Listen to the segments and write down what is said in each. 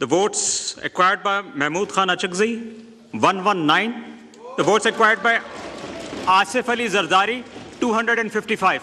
The votes acquired by Mahmood Khan Achakzai, 119. The votes acquired by Asif Ali Zardari, 255.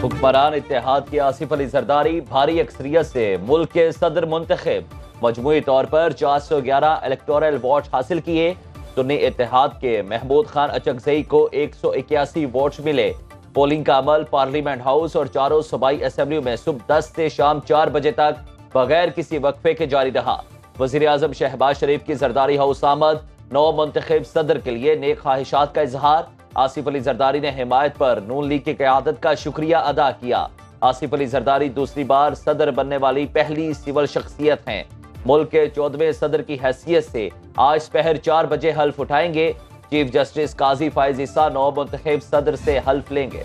हुक्मरान इत्तेहाद के आसिफ अली जरदारी भारी अक्सरियत से मुल्क के सदर मुंतखब, मजमूई तौर पर 411 इलेक्टोरल वोट हासिल किए। सुन्नी इत्तेहाद के महमूद खान अचकजई को 181 वोट मिले। पोलिंग का अमल पार्लियामेंट हाउस और चारों सूबाई असेंबलियों में सुबह 10 से शाम 4 बजे तक बगैर किसी वक्फे के जारी रहा। वजीर आजम शहबाज शरीफ की जरदारी हाउस आमद, नौ मुंतखब सदर के लिए नेक ख्वाहिशात का इजहार। आसिफ अली जरदारी ने हिमायत पर नून लीग की क़यादत का शुक्रिया अदा किया। आसिफ अली जरदारी दूसरी बार सदर बनने वाली पहली सिविल शख्सियत हैं। मुल्क के 14वें सदर की हैसियत से आज पहर 4 बजे हल्फ उठाएंगे। चीफ जस्टिस काजी फाइज ईसा नौ मुंतखब सदर से हल्फ लेंगे।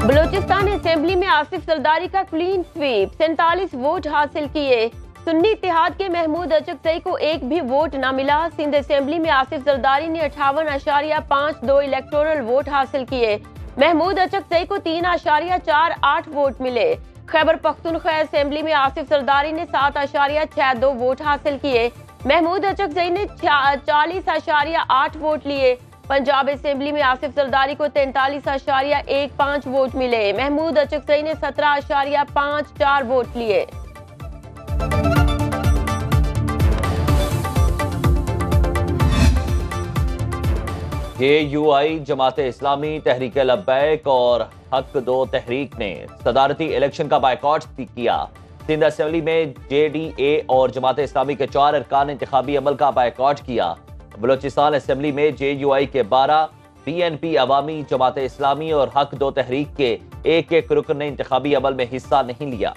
बलूचिस्तान असेंबली में आसिफ जरदारी का क्लीन स्वीप, 47 वोट हासिल किए। सुन्नी इत्तेहाद के महमूद अचकजई को एक भी वोट न मिला। सिंध असेंबली में आसिफ जरदारी ने 58.52 इलेक्टोरल वोट हासिल किए। महमूद अचकजई को 3.48 वोट मिले। खैबर पख्तूनख्वा असेंबली में आसिफ जरदारी ने 7.62 वोट हासिल किए। महमूद अचकजई ने 40.8 वोट लिए। पंजाब असेंबली में आसिफ जरदारी को 43.15 वोट मिले। महमूद अचकजई ने 17.54 वोट लिए। JUI जमात इस्लामी, तहरीक लब्बैक और हक दो तहरीक ने सदारती इलेक्शन का बायकॉट किया। सिंध असेंबली में JDA और जमात इस्लामी के 4 अरकान इंतखाबी अमल का बायकॉट किया। बलूचिस्तान असेंबली में JUI के 12, BNP अवामी, जमात इस्लामी और हक दो तहरीक के एक रुकन ने इंतखाबी अमल में हिस्सा नहीं लिया।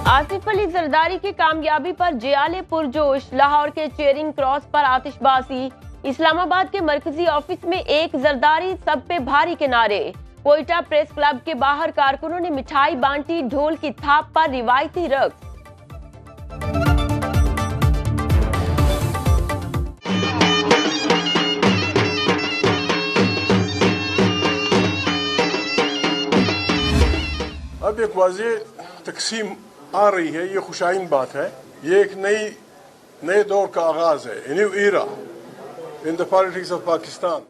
आसिफ अली जरदारी की कामयाबी पर जियाले पुरजोश। लाहौर के चेरिंग क्रॉस पर आतिशबाजी। इस्लामाबाद के मरकजी ऑफिस में एक जरदारी सब पे भारी के नारे। कोयटा प्रेस क्लब के बाहर कारकुनों ने मिठाई बांटी। ढोल की थाप पर रिवायती रक्स। अब एक वाज़ेह तकसीम आ रही है, ये खुशाइन बात है। ये एक नए दौर का आगाज है, new era in the politics of Pakistan.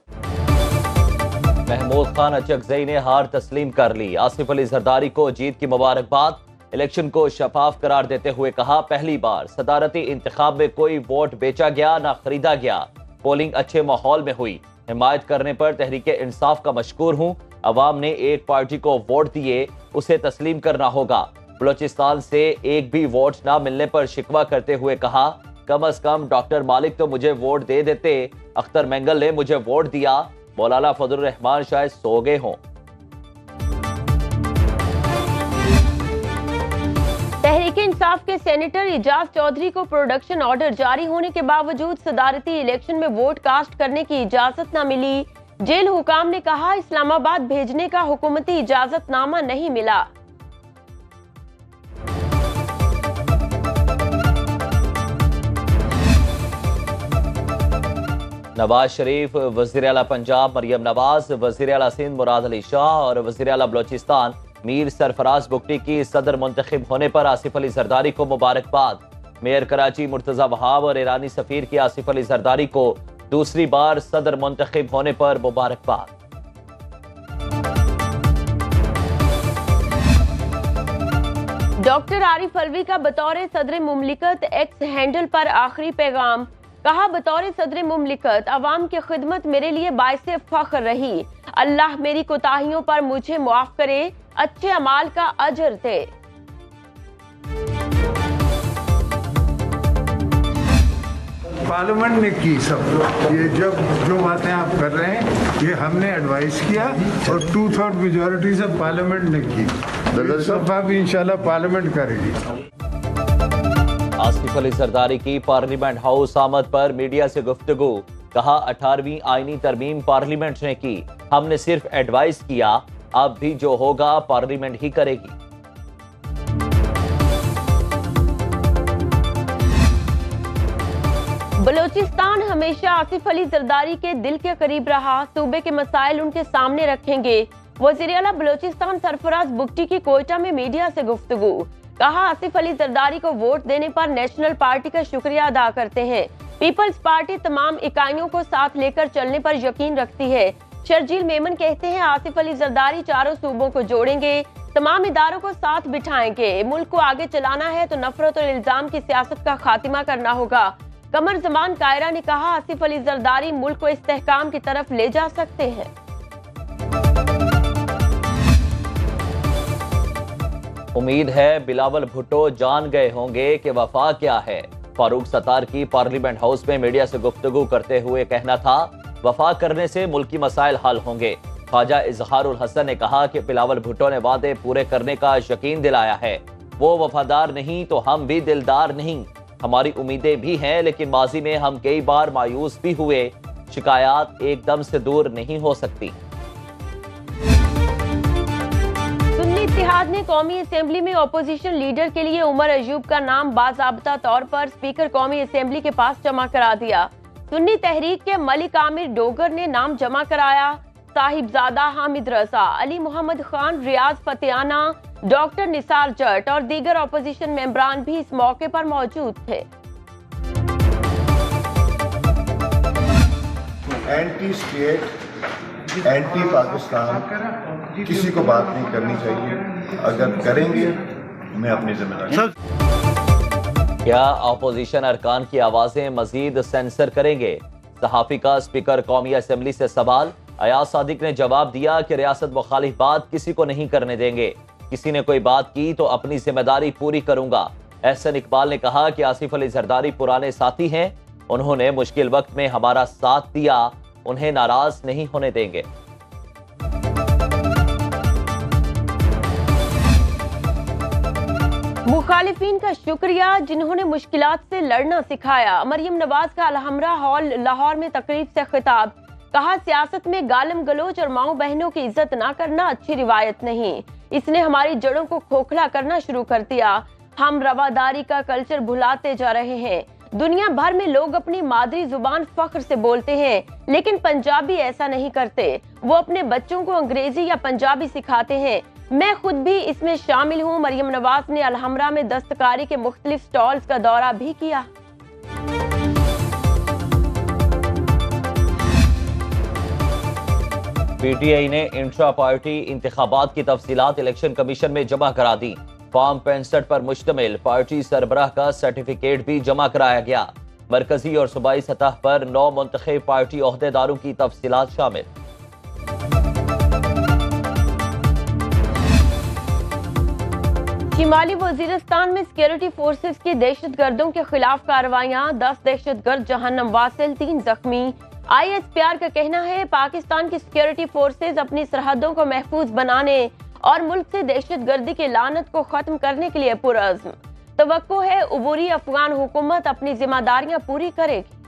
Mahmood Khan Achakzai ने हार तस्लीम कर ली। आसिफ अली जरदारी को जीत की मुबारकबाद। इलेक्शन को शफाफ करार देते हुए कहा, पहली बार सदारती इंतखाब में कोई वोट बेचा गया ना खरीदा गया। पोलिंग अच्छे माहौल में हुई। हिमायत करने पर तहरीक इंसाफ का मशकूर हूँ। अवाम ने एक पार्टी को वोट दिए, उसे तस्लीम करना होगा। बलूचिस्तान से एक भी वोट ना मिलने पर शिकवा करते हुए कहा, कम अज कम डॉक्टर मालिक तो मुझे वोट दे देते। अख्तर मेंगल ने मुझे वोट दिया। मौलाना फजलुर रहमान शायद सो गए हों। तहरीक इंसाफ के सेनेटर इजाज चौधरी को प्रोडक्शन ऑर्डर जारी होने के बावजूद सदारती इलेक्शन में वोट कास्ट करने की इजाजत न मिली। जेल हुकाम ने कहा, इस्लामाबाद भेजने का हुकूमती इजाजतनामा नहीं मिला। नवाज शरीफ, वज़ीर आला पंजाब मरियम नवाज, वज़ीर आला सिंध मुराद अली शाह और वज़ीर आला बलूचिस्तान मीर सरफराज बुगटी की सदर मुंतखब होने पर आसिफ अली जरदारी को मुबारकबाद। मेयर कराची मुर्तजा वहाब और ईरानी सफीर की आसिफ अली जरदारी को दूसरी बार सदर मुंतखब होने पर मुबारकबाद। डॉक्टर आरिफ अलवी का बतौर सदर मुमलिकत एक्स हैंडल पर आखिरी पैगाम। कहा, बतौर सदर मुमलिकत अवाम की खिदमत मेरे लिए बाइसे फख्र रही। अल्लाह मेरी कोताहियों पर मुझे मुआफ करे, अच्छे अमाल का अजर दे। पार्लियामेंट ने की सब ये जो बातें आप कर रहे हैं, ये हमने एडवाइस किया और 2/3 मेजॉरिटी से पार्लियामेंट ने की। इस दफा भी इंशाल्लाह पार्लियामेंट करेगी। आसिफ अली जरदारी की पार्लियामेंट हाउस आमद पर मीडिया से गुफ्तगू। कहा, 18वीं आईनी तरमीम पार्लियामेंट ने की, हमने सिर्फ एडवाइस किया, अब भी जो होगा पार्लियामेंट ही करेगी। बलोच بلوچستان ہمیشہ آصف علی زرداری کے دل کے قریب رہا، صوبے کے مسائل ان کے سامنے رکھیں گے۔ وزیر اعلیٰ بلوچستان سرفراز بگٹی کی کوئٹہ میں میڈیا سے گفتگو، کہا آصف علی زرداری کو ووٹ دینے پر نیشنل پارٹی کا شکریہ ادا کرتے ہیں۔ پیپلز پارٹی تمام اکائیوں کو ساتھ لے کر چلنے پر یقین رکھتی ہے۔ شرجیل میمن کہتے ہیں آصف علی زرداری چاروں صوبوں کو جوڑیں گے، تمام اداروں کو ساتھ بٹھائیں گے۔ ملک کو آگے چلانا ہے تو نفرت اور الزام کی سیاست کا خاتمہ کرنا ہوگا۔ قمر زمان قائرہ نے کہا آصف علی زرداری ملک کو استحکام کی طرف لے جا سکتے ہیں۔ امید ہے بلاول بھٹو جان گئے ہوں گے کہ وفا کیا ہے۔ فاروق ستار کی پارلیمنٹ ہاؤس میں میڈیا سے گفتگو کرتے ہوئے کہنا تھا وفا کرنے سے ملکی مسائل حل ہوں گے۔ خواجہ اظہار الحسن نے کہا کہ بلاول بھٹو نے وعدے پورے کرنے کا یقین دلایا ہے، وہ وفادار نہیں تو ہم بھی دلدار نہیں۔ ہماری امیدیں بھی ہیں لیکن ماضی میں ہم کئی بار مایوس بھی ہوئے، شکایات ایک دم سے دور نہیں ہو سکتی۔ سنی اتحاد نے قومی اسمبلی میں اپوزیشن لیڈر کے لیے عمر ایوب کا نام باضابطہ طور پر اسپیکر قومی اسمبلی کے پاس جمع کرا دیا۔ سنی تحریک کے ملک عامر ڈوگر نے نام جمع کرایا۔ صاحبزادہ حامد رضا، علی محمد خان، ریاض فتیانہ، ڈاکٹر نثار جٹ اور دیگر اپوزیشن ممبران بھی اس موقع پر موجود تھے۔ اینٹی اسٹیٹ، اینٹی پاکستان کسی کو بات نہیں کرنی چاہیے، اگر کریں گے میں اپنی ذمہ داری۔ کیا اپوزیشن ارکان کی آوازیں مزید سینسر کریں گے؟ صحافی کا اسپیکر قومی اسمبلی سے سوال۔ ایاز صادق نے جواب دیا کہ ریاست مخالف بات کسی کو نہیں کرنے دیں گے، کسی نے کوئی بات کی تو اپنی ذمہ داری پوری کروں گا۔ احسن اقبال نے کہا کہ آصف علی زرداری پرانے ساتھی ہیں، انہوں نے مشکل وقت میں ہمارا ساتھ دیا، انہیں ناراض نہیں ہونے دیں گے۔ مخالفین کا شکریہ جنہوں نے مشکلات سے لڑنا سکھایا۔ مریم نواز کا الحمرہ ہال لاہور میں تقریب سے خطاب، کہا سیاست میں گالم گلوچ اور ماؤں بہنوں کی عزت نہ کرنا اچھی روایت نہیں، اس نے ہماری جڑوں کو کھوکھلا کرنا شروع کر دیا۔ ہم رواداری کا کلچر بھلاتے جا رہے ہیں۔ دنیا بھر میں لوگ اپنی مادری زبان فخر سے بولتے ہیں لیکن پنجابی ایسا نہیں کرتے، وہ اپنے بچوں کو انگریزی یا پنجابی سکھاتے ہیں۔ میں خود بھی اس میں شامل ہوں۔ مریم نواز نے الحمرہ میں دستکاری کے مختلف سٹالز کا دورہ بھی کیا۔ پی ٹی آئی نے انٹرا پارٹی انتخابات کی تفصیلات الیکشن کمیشن میں جمع کرا دی۔ فارم 65 پر مشتمل پارٹی سربراہ کا سرٹیفکیٹ بھی جمع کرایا گیا۔ مرکزی اور صوبائی سطح پر 9 منتخب پارٹی عہدیداروں کی تفصیلات شامل۔ شمالی وزیرستان میں سیکورٹی فورسز کی دہشت گردوں کے خلاف کارروائیاں، 10 دہشت گرد جہنم واصل، 3 زخمی۔ آئی ایس پی آر کا کہنا ہے پاکستان کی سیکورٹی فورسز اپنی سرحدوں کو محفوظ بنانے اور ملک سے دہشت گردی کی لعنت کو ختم کرنے کے لیے پرعزم۔ توقع ہے عبوری افغان حکومت اپنی ذمہ داریاں پوری کرے گی۔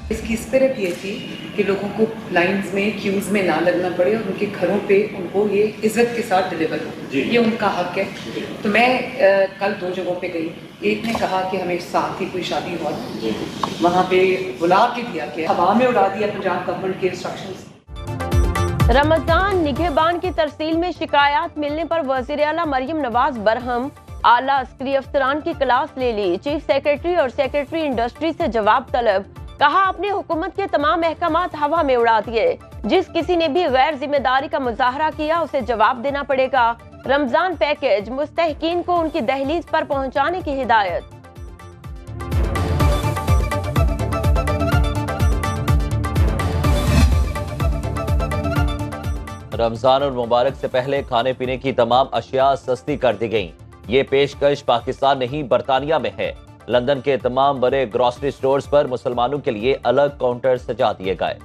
اس کی اسپرٹ یہ تھی کہ لوگوں کو لائنز میں کیوز میں نہ لگنا پڑے اور ان کے گھروں پہ ان کو یہ عزت کے ساتھ ڈلیور ہو، یہ ان کا حق ہے۔ تو میں کل 2 جگہوں پہ گئی، ایک نے کہا کہ ہمیں ساتھ ہی کوئی شادی ہوا، وہاں پہ بلا کے دیا کہ ہوا میں اڑا دیا پنجاب گورنمنٹ کے انسٹرکشنز۔ رمضان نگہبان کی ترسیل میں شکایات ملنے پر وزیر اعلیٰ مریم نواز برہم، اعلیٰ عسکری افسران کی کلاس لے لی، چیف سیکرٹری اور سیکرٹری انڈسٹری سے جواب طلب، کہا اپنی حکومت کے تمام احکامات ہوا میں اڑا دیے، جس کسی نے بھی غیر ذمہ داری کا مظاہرہ کیا اسے جواب دینا پڑے گا۔ رمضان پیکج مستحقین کو ان کی دہلیز پر پہنچانے کی ہدایت۔ رمضان المبارک سے پہلے کھانے پینے کی تمام اشیاء سستی کر دی گئیں۔ یہ پیشکش پاکستان نہیں برطانیہ میں ہے۔ لندن کے تمام بڑے گروسری سٹورز پر مسلمانوں کے لیے الگ کاؤنٹر سجا دیے گئے۔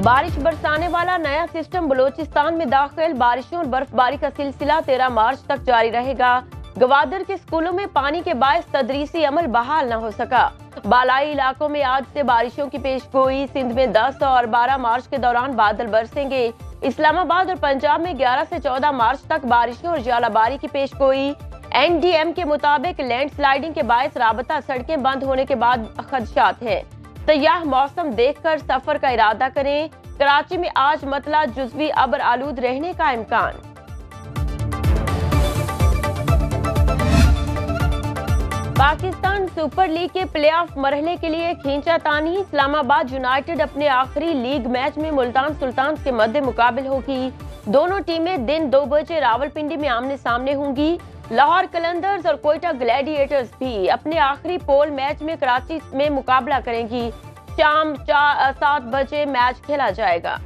بارش برسانے والا نیا سسٹم بلوچستان میں داخل، بارشوں اور برف باری کا سلسلہ 13 مارچ تک جاری رہے گا۔ گوادر کے سکولوں میں پانی کے باعث تدریسی عمل بحال نہ ہو سکا۔ बालाई इलाकों में आज से बारिशों की पेशगोई। सिंध में 10 और 12 मार्च के दौरान बादल बरसेंगे। इस्लामाबाद और पंजाब में 11 से 14 मार्च तक बारिशों और ज्वालाबारी की पेशगोई। NDM के मुताबिक लैंडस्लाइडिंग के बायस राबता सड़कें बंद होने के बाद खदशात हैं। तैयाह मौसम देखकर सफर का इरादा करें। कराची में आज मतला जुज़वी अबर आलूद रहने का इम्कान। पाकिस्तान सुपर लीग के प्लेऑफ मरहले के लिए खींचातानी। इस्लामाबाद यूनाइटेड अपने आखिरी लीग मैच में मुल्तान सुल्तान्स के मद्दे मुकाबिल होगी। दोनों टीमें दिन 2 बजे रावलपिंडी में आमने सामने होंगी। लाहौर कलंदर्स और कोयटा ग्लैडिएटर्स भी अपने आखिरी पोल मैच में कराची में मुकाबला करेंगी। शाम 7 बजे मैच खेला जाएगा।